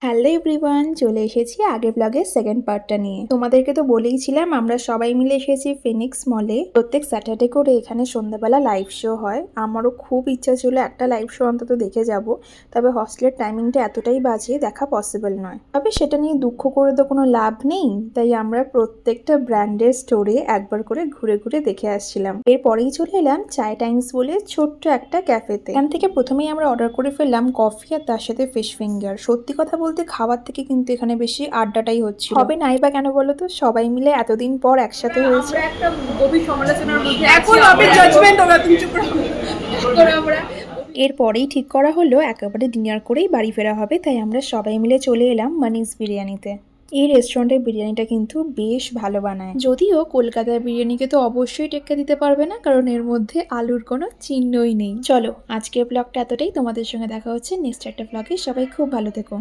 Hello everyone, চলে এসেছি আগের ব্লগের সেকেন্ড পার্টটা নিয়ে। তোমাদেরকে তো বলেইছিলাম আমরা সবাই মিলে এসেছি ফিনিক্স মলে। প্রত্যেক স্যাটারডে করে এখানে সন্ধ্যাবেলা লাইভ শো হয়। আমারও খুব ইচ্ছা ছিল একটা লাইভ শো অন্তত দেখে যাব, তবে হস্টেলের টাইমিংটা এতটাই বাজে, দেখা পসিবল নয়। তবে সেটা নিয়ে দুঃখ করে তো কোনো লাভ নেই, তাই আমরা প্রত্যেকটা ব্র্যান্ডের স্টোরে একবার করে ঘুরে ঘুরে দেখে আসছিলাম। এরপরেই চলে এলাম চায় টাইমস বলে ছোট্ট একটা ক্যাফেতে। এখান থেকে প্রথমেই আমরা অর্ডার করে ফেললাম কফি আর তার সাথে ফিশ ফিঙ্গার। সত্যি কথা বলতে খাবার থেকে কিন্তু এখানে বেশি আড্ডাটাই হচ্ছিল। হবে নাই বা কেন বলো তো, সবাই মিলে এতদিন পর একসাথে হয়েছে। আমরা একটা গভীর সমালোচনার মধ্যে এখন হবে জাজমেন্ট ওরা, তুমি চুপ রাখো। আমরা এরপরেই ঠিক করা হলো একেবারে ডিনার করেই বাড়ি ফেরা হবে, তাই আমরা সবাই মিলে চলে এলাম মানিস বিরিয়ানিতে। এই রেস্টুরেন্টের বিরিয়ানিটা কিন্তু বেশ ভালো বানায়, যদিও কলকাতার বিরিয়ানিকে তো অবশ্যই টেক্কা দিতে পারবে না, কারণ এর মধ্যে আলুর কোনো চিহ্নই নেই। চলো আজকের ব্লগটা এতটাই, তোমাদের সঙ্গে দেখা হচ্ছে নেক্সট একটা ব্লগে। সবাই খুব ভালো থেকো।